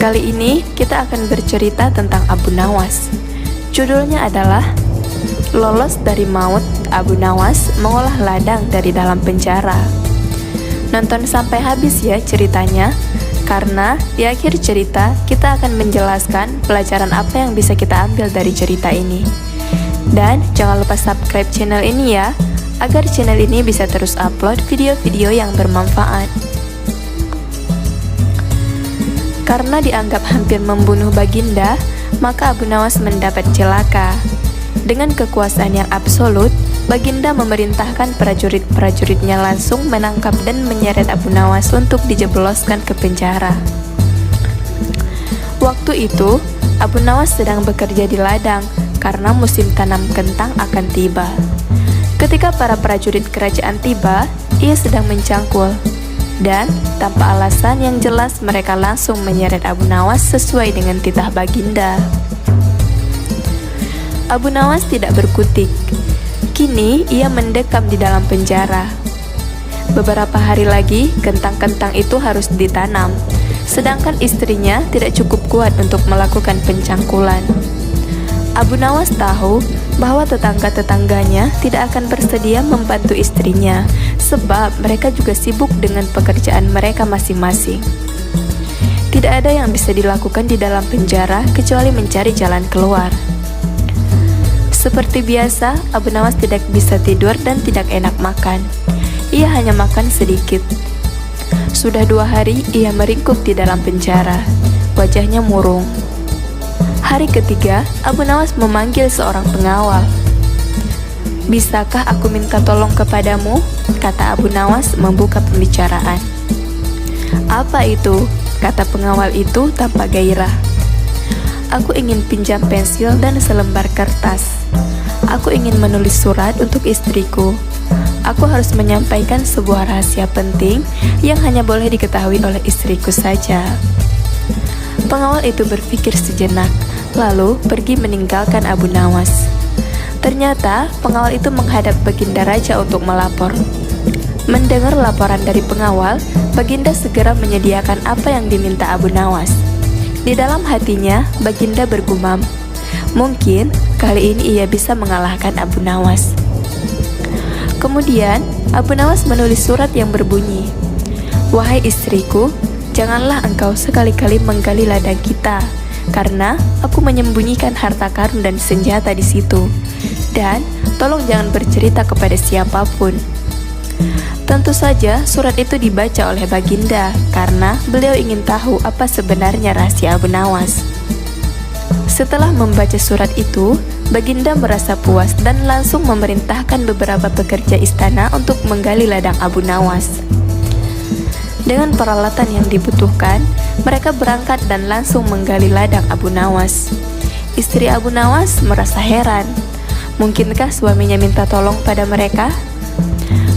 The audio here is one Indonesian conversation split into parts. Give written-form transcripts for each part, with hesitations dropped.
Kali ini kita akan bercerita tentang Abu Nawas. Judulnya adalah Lolos dari Maut, Abu Nawas mengolah ladang dari dalam penjara. Nonton sampai habis ya ceritanya, karena di akhir cerita kita akan menjelaskan pelajaran apa yang bisa kita ambil dari cerita ini. Dan jangan lupa subscribe channel ini ya, agar channel ini bisa terus upload video-video yang bermanfaat. Karena dianggap hampir membunuh Baginda, maka Abu Nawas mendapat celaka. Dengan kekuasaan yang absolut, Baginda memerintahkan prajurit-prajuritnya langsung menangkap dan menyeret Abu Nawas untuk dijebloskan ke penjara. Waktu itu, Abu Nawas sedang bekerja di ladang karena musim tanam kentang akan tiba. Ketika para prajurit kerajaan tiba, ia sedang mencangkul. Dan tanpa alasan yang jelas mereka langsung menyeret Abu Nawas sesuai dengan titah Baginda. Abu Nawas tidak berkutik. Kini ia mendekam di dalam penjara. Beberapa hari lagi kentang-kentang itu harus ditanam, sedangkan istrinya tidak cukup kuat untuk melakukan pencangkulan. Abu Nawas tahu bahwa tetangga-tetangganya tidak akan bersedia membantu istrinya, sebab mereka juga sibuk dengan pekerjaan mereka masing-masing. Tidak ada yang bisa dilakukan di dalam penjara kecuali mencari jalan keluar. Seperti biasa, Abu Nawas tidak bisa tidur dan tidak enak makan. Ia hanya makan sedikit. Sudah 2 hari ia meringkuk di dalam penjara. Wajahnya murung. Hari ketiga, Abu Nawas memanggil seorang pengawal. "Bisakah aku minta tolong kepadamu?" kata Abu Nawas membuka pembicaraan. "Apa itu?" kata pengawal itu tanpa gairah. "Aku ingin pinjam pensil dan selembar kertas. Aku ingin menulis surat untuk istriku. Aku harus menyampaikan sebuah rahasia penting yang hanya boleh diketahui oleh istriku saja." Pengawal itu berpikir sejenak, lalu pergi meninggalkan Abu Nawas. Ternyata pengawal itu menghadap Baginda Raja untuk melapor. Mendengar laporan dari pengawal, Baginda segera menyediakan apa yang diminta Abu Nawas. Di dalam hatinya, Baginda bergumam, mungkin kali ini ia bisa mengalahkan Abu Nawas. Kemudian, Abu Nawas menulis surat yang berbunyi, "Wahai istriku, janganlah engkau sekali-kali menggali ladang kita, karena aku menyembunyikan harta karun dan senjata di situ. Dan tolong jangan bercerita kepada siapapun." Tentu saja surat itu dibaca oleh Baginda karena beliau ingin tahu apa sebenarnya rahasia Abu Nawas. Setelah membaca surat itu, Baginda merasa puas dan langsung memerintahkan beberapa pekerja istana untuk menggali ladang Abu Nawas. Dengan peralatan yang dibutuhkan, mereka berangkat dan langsung menggali ladang Abu Nawas. Istri Abu Nawas merasa heran. Mungkinkah suaminya minta tolong pada mereka?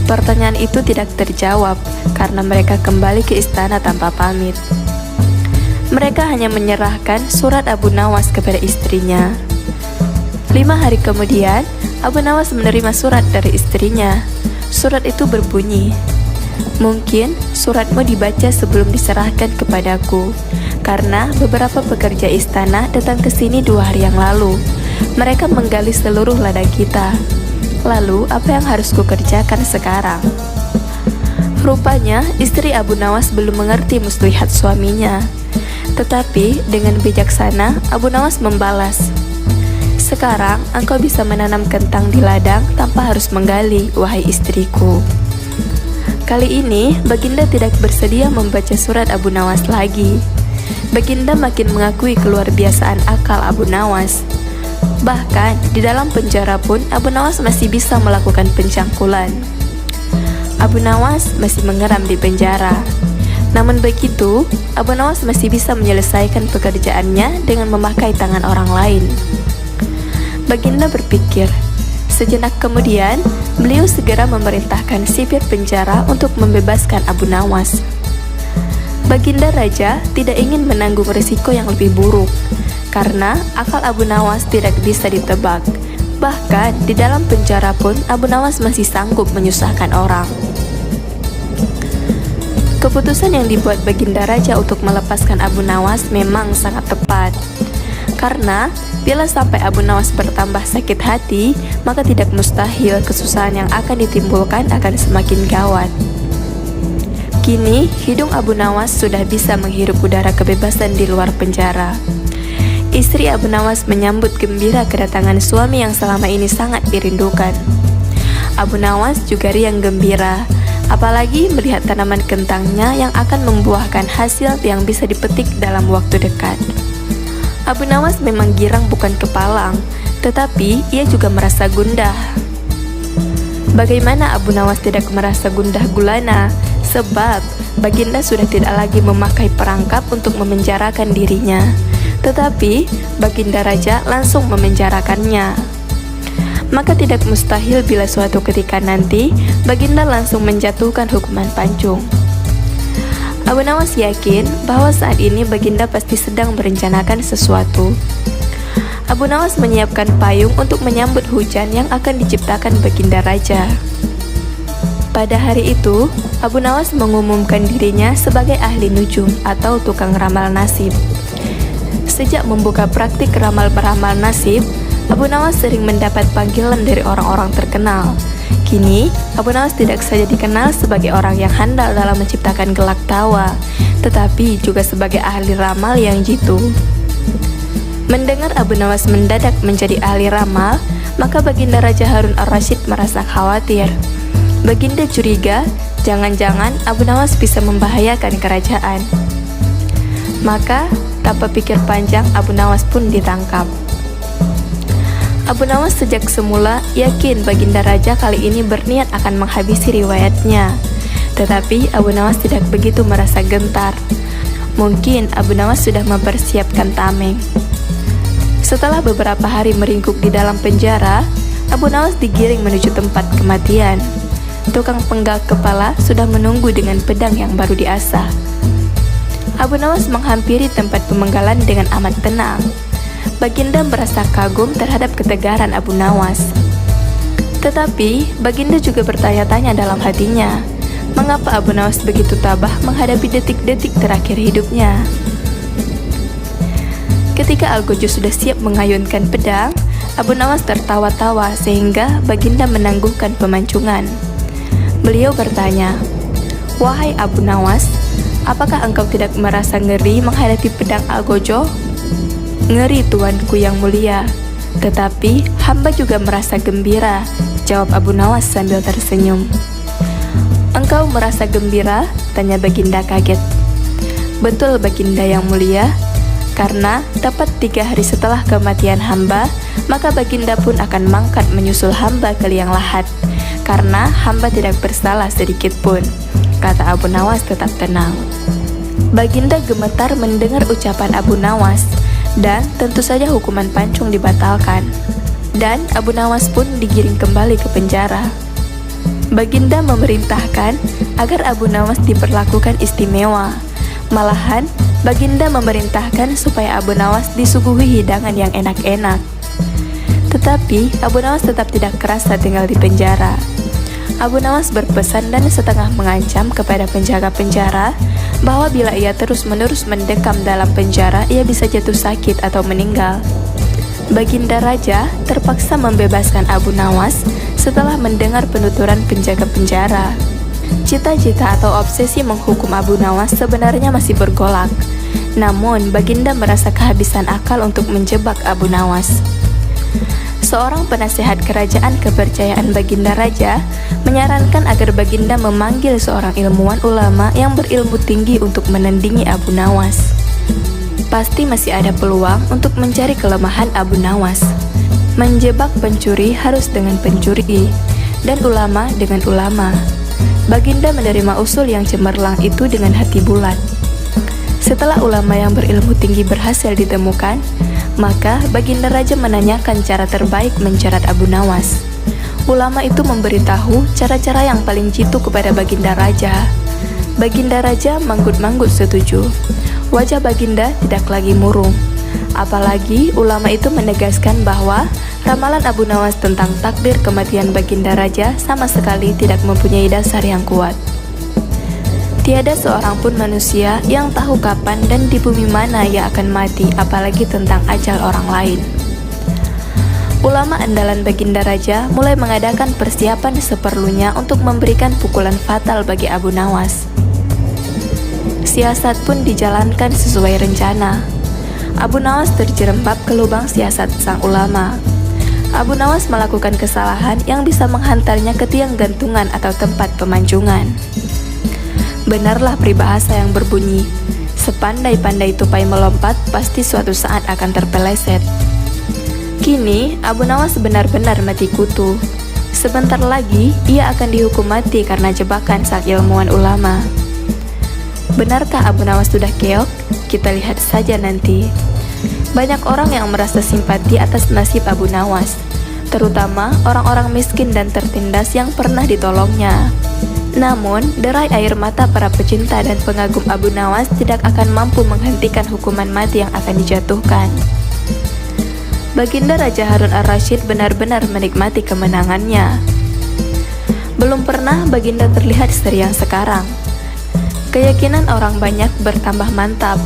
Pertanyaan itu tidak terjawab karena mereka kembali ke istana tanpa pamit. Mereka hanya menyerahkan surat Abu Nawas kepada istrinya. 5 hari kemudian, Abu Nawas menerima surat dari istrinya. Surat itu berbunyi, "Mungkin suratmu dibaca sebelum diserahkan kepadaku, karena beberapa pekerja istana datang ke sini 2 hari yang lalu. Mereka menggali seluruh ladang kita. Lalu, apa yang harus kukerjakan sekarang?" Rupanya, istri Abu Nawas belum mengerti muslihat suaminya. Tetapi, dengan bijaksana, Abu Nawas membalas, "Sekarang, engkau bisa menanam kentang di ladang tanpa harus menggali, wahai istriku." Kali ini, Baginda tidak bersedia membaca surat Abu Nawas lagi. Baginda makin mengakui keluar biasaan akal Abu Nawas. Bahkan, di dalam penjara pun Abu Nawas masih bisa melakukan pencangkulan. Abu Nawas masih mengeram di penjara. Namun begitu, Abu Nawas masih bisa menyelesaikan pekerjaannya dengan memakai tangan orang lain. Baginda berpikir. Sejenak kemudian, beliau segera memerintahkan sipir penjara untuk membebaskan Abu Nawas. Baginda Raja tidak ingin menanggung risiko yang lebih buruk, karena akal Abu Nawas tidak bisa ditebak. Bahkan di dalam penjara pun Abu Nawas masih sanggup menyusahkan orang. Keputusan yang dibuat Baginda Raja untuk melepaskan Abu Nawas memang sangat tepat. Karena bila sampai Abu Nawas bertambah sakit hati, maka tidak mustahil kesusahan yang akan ditimbulkan akan semakin gawat. Kini, hidung Abu Nawas sudah bisa menghirup udara kebebasan di luar penjara. Istri Abu Nawas menyambut gembira kedatangan suami yang selama ini sangat dirindukan. Abu Nawas juga riang gembira, apalagi melihat tanaman kentangnya yang akan membuahkan hasil yang bisa dipetik dalam waktu dekat. Abu Nawas memang girang bukan kepalang, tetapi ia juga merasa gundah. Bagaimana Abu Nawas tidak merasa gundah gulana? Sebab Baginda sudah tidak lagi memakai perangkap untuk memenjarakan dirinya, tetapi Baginda Raja langsung memenjarakannya. Maka tidak mustahil bila suatu ketika nanti Baginda langsung menjatuhkan hukuman pancung. Abu Nawas yakin bahwa saat ini Baginda pasti sedang merencanakan sesuatu. Abu Nawas menyiapkan payung untuk menyambut hujan yang akan diciptakan Baginda Raja. Pada hari itu, Abu Nawas mengumumkan dirinya sebagai ahli nujum atau tukang ramal nasib. Sejak membuka praktik ramal-beramal nasib, Abu Nawas sering mendapat panggilan dari orang-orang terkenal. Kini, Abu Nawas tidak saja dikenal sebagai orang yang handal dalam menciptakan gelak tawa, tetapi juga sebagai ahli ramal yang jitu. Mendengar Abu Nawas mendadak menjadi ahli ramal, maka Baginda Raja Harun ar-Rasyid merasa khawatir. Baginda curiga, jangan-jangan Abu Nawas bisa membahayakan kerajaan. Maka, tanpa pikir panjang, Abu Nawas pun ditangkap. Abu Nawas sejak semula yakin Baginda Raja kali ini berniat akan menghabisi riwayatnya. Tetapi Abu Nawas tidak begitu merasa gentar. Mungkin Abu Nawas sudah mempersiapkan tameng. Setelah beberapa hari meringkuk di dalam penjara, Abu Nawas digiring menuju tempat kematian. Tukang penggal kepala sudah menunggu dengan pedang yang baru diasah. Abu Nawas menghampiri tempat pemenggalan dengan amat tenang. Baginda merasa kagum terhadap ketegaran Abu Nawas. Tetapi Baginda juga bertanya-tanya dalam hatinya, mengapa Abu Nawas begitu tabah menghadapi detik-detik terakhir hidupnya. Ketika Algojo sudah siap mengayunkan pedang, Abu Nawas tertawa-tawa sehingga Baginda menangguhkan pemancungan. Beliau bertanya, "Wahai Abu Nawas, apakah engkau tidak merasa ngeri menghadapi pedang Algojo?" "Ngeri, tuanku yang mulia, tetapi hamba juga merasa gembira," jawab Abu Nawas sambil tersenyum. "Engkau merasa gembira?" tanya Baginda kaget. "Betul Baginda yang mulia, karena tepat 3 hari setelah kematian hamba, maka Baginda pun akan mangkat menyusul hamba ke liang lahat, karena hamba tidak bersalah sedikit pun," kata Abu Nawas tetap tenang. Baginda gemetar mendengar ucapan Abu Nawas, dan tentu saja hukuman pancung dibatalkan. Dan Abu Nawas pun digiring kembali ke penjara. Baginda memerintahkan agar Abu Nawas diperlakukan istimewa. Malahan, Baginda memerintahkan supaya Abu Nawas disuguhi hidangan yang enak-enak. Tetapi Abu Nawas tetap tidak kerasa tinggal di penjara. Abu Nawas berpesan dan setengah mengancam kepada penjaga penjara bahwa bila ia terus-menerus mendekam dalam penjara, ia bisa jatuh sakit atau meninggal. Baginda Raja terpaksa membebaskan Abu Nawas setelah mendengar penuturan penjaga penjara. Cita-cita atau obsesi menghukum Abu Nawas sebenarnya masih bergolak. Namun, Baginda merasa kehabisan akal untuk menjebak Abu Nawas. Seorang penasehat kerajaan kepercayaan Baginda Raja menyarankan agar Baginda memanggil seorang ilmuwan ulama yang berilmu tinggi untuk menandingi Abu Nawas. Pasti masih ada peluang untuk mencari kelemahan Abu Nawas. Menjebak pencuri harus dengan pencuri, dan ulama dengan ulama. Baginda menerima usul yang cemerlang itu dengan hati bulat. Setelah ulama yang berilmu tinggi berhasil ditemukan, maka Baginda Raja menanyakan cara terbaik mencerat Abu Nawas. Ulama itu memberitahu cara-cara yang paling jitu kepada Baginda Raja. Baginda Raja manggut-manggut setuju. Wajah Baginda tidak lagi murung. Apalagi ulama itu menegaskan bahwa ramalan Abu Nawas tentang takdir kematian Baginda Raja sama sekali tidak mempunyai dasar yang kuat. Tiada seorang pun manusia yang tahu kapan dan di bumi mana ia akan mati, apalagi tentang ajal orang lain. Ulama andalan Baginda Raja mulai mengadakan persiapan seperlunya untuk memberikan pukulan fatal bagi Abu Nawas. Siasat pun dijalankan sesuai rencana. Abu Nawas terjerembab ke lubang siasat sang ulama. Abu Nawas melakukan kesalahan yang bisa menghantarnya ke tiang gantungan atau tempat pemanjungan. Benarlah peribahasa yang berbunyi, sepandai-pandai tupai melompat, pasti suatu saat akan terpeleset. Kini, Abu Nawas benar-benar mati kutu. Sebentar lagi, ia akan dihukum mati karena jebakan sang ilmuwan ulama. Benarkah Abu Nawas sudah keok? Kita lihat saja nanti. Banyak orang yang merasa simpati atas nasib Abu Nawas, terutama orang-orang miskin dan tertindas yang pernah ditolongnya. Namun, derai air mata para pecinta dan pengagum Abu Nawas tidak akan mampu menghentikan hukuman mati yang akan dijatuhkan. Baginda Raja Harun Ar-Rasyid benar-benar menikmati kemenangannya. Belum pernah Baginda terlihat seriang sekarang. Keyakinan orang banyak bertambah mantap.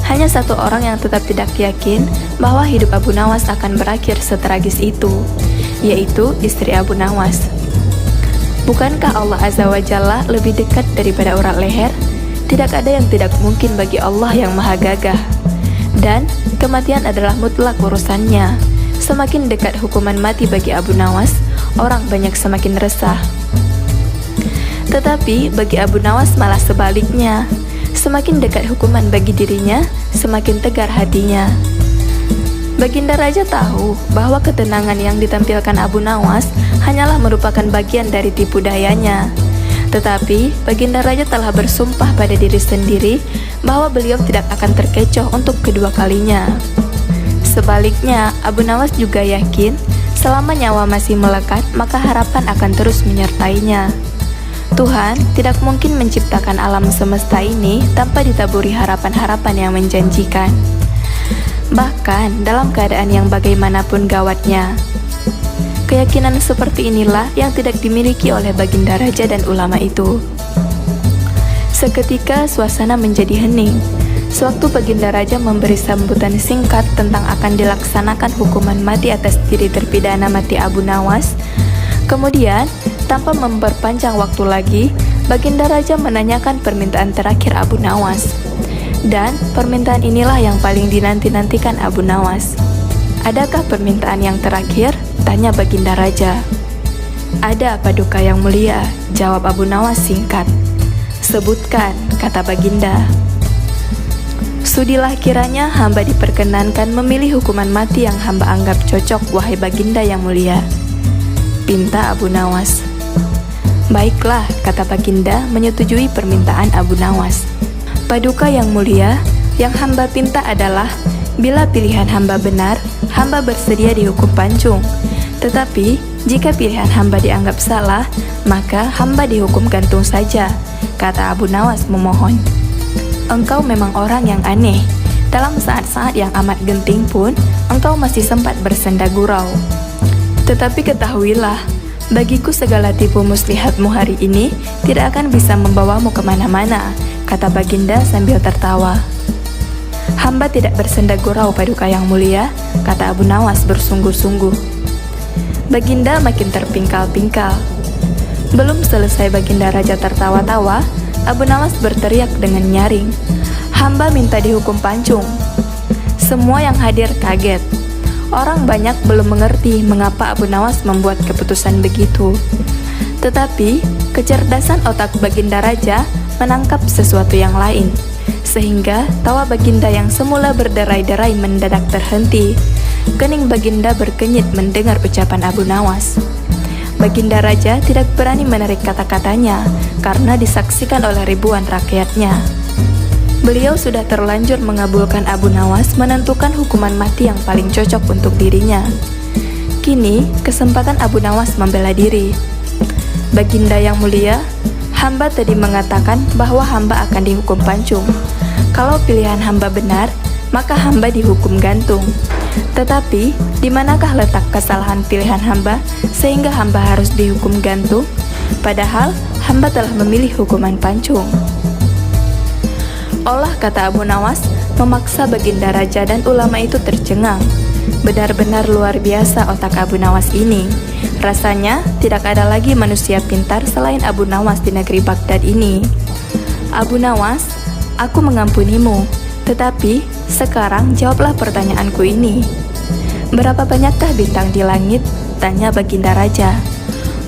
Hanya satu orang yang tetap tidak yakin bahwa hidup Abu Nawas akan berakhir setragis itu, yaitu istri Abu Nawas. Bukankah Allah Azza wa Jalla lebih dekat daripada urat leher? Tidak ada yang tidak mungkin bagi Allah yang maha gagah. Dan kematian adalah mutlak urusannya. Semakin dekat hukuman mati bagi Abu Nawas, orang banyak semakin resah. Tetapi bagi Abu Nawas malah sebaliknya. Semakin dekat hukuman bagi dirinya, semakin tegar hatinya. Baginda Raja tahu bahwa ketenangan yang ditampilkan Abu Nawas hanyalah merupakan bagian dari tipu dayanya. Tetapi Baginda Raja telah bersumpah pada diri sendiri bahwa beliau tidak akan terkecoh untuk kedua kalinya. Sebaliknya, Abu Nawas juga yakin selama nyawa masih melekat, maka harapan akan terus menyertainya. Tuhan tidak mungkin menciptakan alam semesta ini tanpa ditaburi harapan-harapan yang menjanjikan, bahkan dalam keadaan yang bagaimanapun gawatnya. Keyakinan seperti inilah yang tidak dimiliki oleh Baginda Raja dan ulama itu. Seketika suasana menjadi hening. Sewaktu Baginda Raja memberi sambutan singkat tentang akan dilaksanakan hukuman mati atas diri terpidana mati Abu Nawas, kemudian tanpa memperpanjang waktu lagi, Baginda Raja menanyakan permintaan terakhir Abu Nawas. Dan permintaan inilah yang paling dinanti-nantikan Abu Nawas. Adakah permintaan yang terakhir? Tanya Baginda Raja. Ada, Paduka yang mulia, jawab Abu Nawas singkat. Sebutkan, kata Baginda. Sudilah kiranya hamba diperkenankan memilih hukuman mati yang hamba anggap cocok, wahai Baginda yang mulia, pinta Abu Nawas. Baiklah, kata Baginda menyetujui permintaan Abu Nawas. Paduka yang mulia, yang hamba pinta adalah bila pilihan hamba benar, hamba bersedia dihukum pancung. Tetapi jika pilihan hamba dianggap salah, maka hamba dihukum gantung saja, kata Abu Nawas memohon. Engkau memang orang yang aneh. Dalam saat-saat yang amat genting pun, engkau masih sempat bersenda gurau. Tetapi ketahuilah, bagiku segala tipu muslihatmu hari ini tidak akan bisa membawamu kemana-mana, kata Baginda sambil tertawa. Hamba tidak bersenda gurau, Paduka yang mulia, kata Abu Nawas bersungguh-sungguh. Baginda makin terpingkal-pingkal. Belum selesai Baginda Raja tertawa-tawa, Abu Nawas berteriak dengan nyaring, hamba minta dihukum pancung. Semua yang hadir kaget. Orang banyak belum mengerti mengapa Abu Nawas membuat keputusan begitu. Tetapi kecerdasan otak Baginda Raja menangkap sesuatu yang lain, sehingga tawa Baginda yang semula berderai-derai mendadak terhenti. Kening Baginda berkenyit mendengar ucapan Abu Nawas. Baginda Raja tidak berani menarik kata-katanya karena disaksikan oleh ribuan rakyatnya. Beliau sudah terlanjur mengabulkan Abu Nawas menentukan hukuman mati yang paling cocok untuk dirinya. Kini, kesempatan Abu Nawas membela diri. Baginda yang mulia, hamba tadi mengatakan bahwa hamba akan dihukum pancung. Kalau pilihan hamba benar, maka hamba dihukum gantung. Tetapi, di manakah letak kesalahan pilihan hamba sehingga hamba harus dihukum gantung? Padahal, hamba telah memilih hukuman pancung. Olah kata Abu Nawas memaksa Baginda Raja dan ulama itu tercengang. Benar-benar luar biasa otak Abu Nawas ini. Rasanya tidak ada lagi manusia pintar selain Abu Nawas di negeri Baghdad ini. Abu Nawas, aku mengampunimu, tetapi sekarang jawablah pertanyaanku ini. Berapa banyakkah bintang di langit? Tanya Baginda Raja.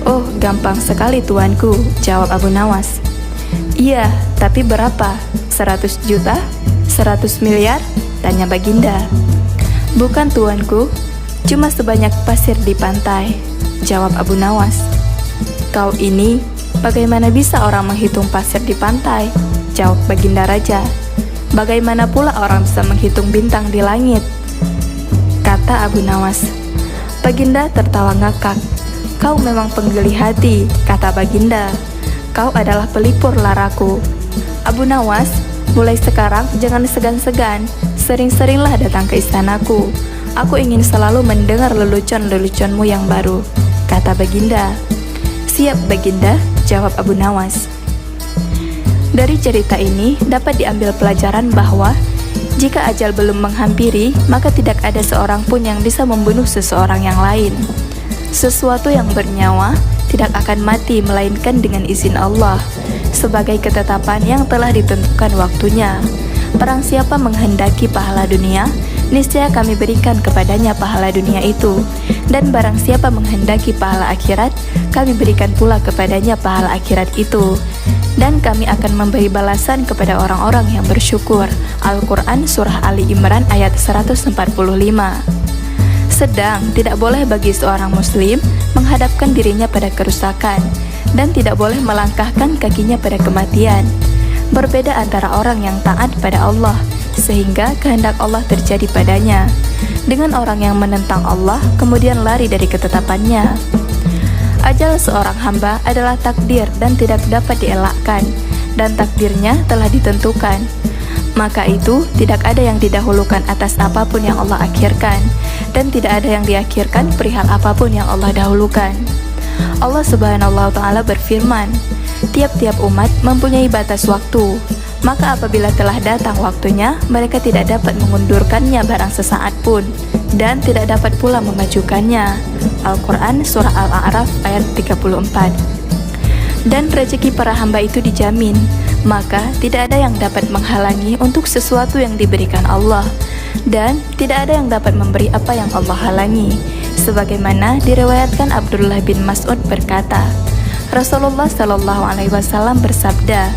Oh, gampang sekali tuanku, jawab Abu Nawas. Iya, tapi berapa? 100 juta? 100 miliar? Tanya Baginda. Bukan tuanku, cuma sebanyak pasir di pantai, jawab Abu Nawas. Kau ini, bagaimana bisa orang menghitung pasir di pantai? Jawab Baginda Raja. Bagaimana pula orang bisa menghitung bintang di langit? Kata Abu Nawas. Baginda tertawa ngakak. Kau memang penggeli hati, kata Baginda. Kau adalah pelipur laraku. Abu Nawas, mulai sekarang jangan segan-segan, sering-seringlah datang ke istanaku. Aku ingin selalu mendengar lelucon-leluconmu yang baru, kata Baginda. Siap Baginda, jawab Abu Nawas. Dari cerita ini dapat diambil pelajaran bahwa jika ajal belum menghampiri, maka tidak ada seorang pun yang bisa membunuh seseorang yang lain. Sesuatu yang bernyawa tidak akan mati melainkan dengan izin Allah, sebagai ketetapan yang telah ditentukan waktunya. Barang siapa menghendaki pahala dunia, niscaya kami berikan kepadanya pahala dunia itu. Dan barang siapa menghendaki pahala akhirat, kami berikan pula kepadanya pahala akhirat itu. Dan kami akan memberi balasan kepada orang-orang yang bersyukur. Al-Quran Surah Ali Imran ayat 145. Sedang tidak boleh bagi seorang muslim menghadapkan dirinya pada kerusakan dan tidak boleh melangkahkan kakinya pada kematian. Berbeda antara orang yang taat pada Allah sehingga kehendak Allah terjadi padanya, dengan orang yang menentang Allah kemudian lari dari ketetapannya. Ajal seorang hamba adalah takdir dan tidak dapat dielakkan, dan takdirnya telah ditentukan. Maka itu tidak ada yang didahulukan atas apapun yang Allah akhirkan, dan tidak ada yang diakhirkan perihal apapun yang Allah dahulukan. Allah Subhanahu wa Ta'ala berfirman, tiap-tiap umat mempunyai batas waktu, maka apabila telah datang waktunya, mereka tidak dapat mengundurkannya barang sesaat pun, dan tidak dapat pula memajukannya. Al-Quran Surah Al-A'raf ayat 34. Dan rezeki para hamba itu dijamin, maka tidak ada yang dapat menghalangi untuk sesuatu yang diberikan Allah, dan tidak ada yang dapat memberi apa yang Allah halangi. Sebagaimana diriwayatkan Abdullah bin Mas'ud berkata, Rasulullah Shallallahu Alaihi Wasallam bersabda,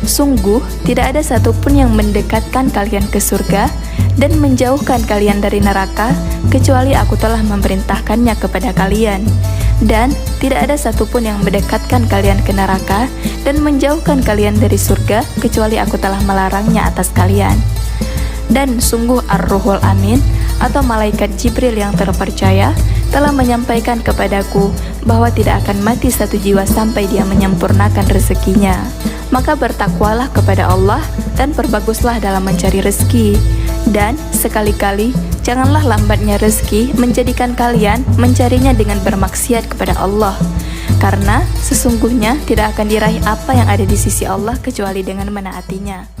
sungguh tidak ada satupun yang mendekatkan kalian ke surga dan menjauhkan kalian dari neraka kecuali aku telah memerintahkannya kepada kalian, dan tidak ada satupun yang mendekatkan kalian ke neraka dan menjauhkan kalian dari surga kecuali aku telah melarangnya atas kalian. Dan sungguh Ar-Ruhul Amin atau malaikat Jibril yang terpercaya telah menyampaikan kepadaku bahwa tidak akan mati satu jiwa sampai dia menyempurnakan rezekinya. Maka bertakwalah kepada Allah dan perbaguslah dalam mencari rezeki. Dan sekali-kali janganlah lambatnya rezeki menjadikan kalian mencarinya dengan bermaksiat kepada Allah, karena sesungguhnya tidak akan diraih apa yang ada di sisi Allah kecuali dengan menaatinya.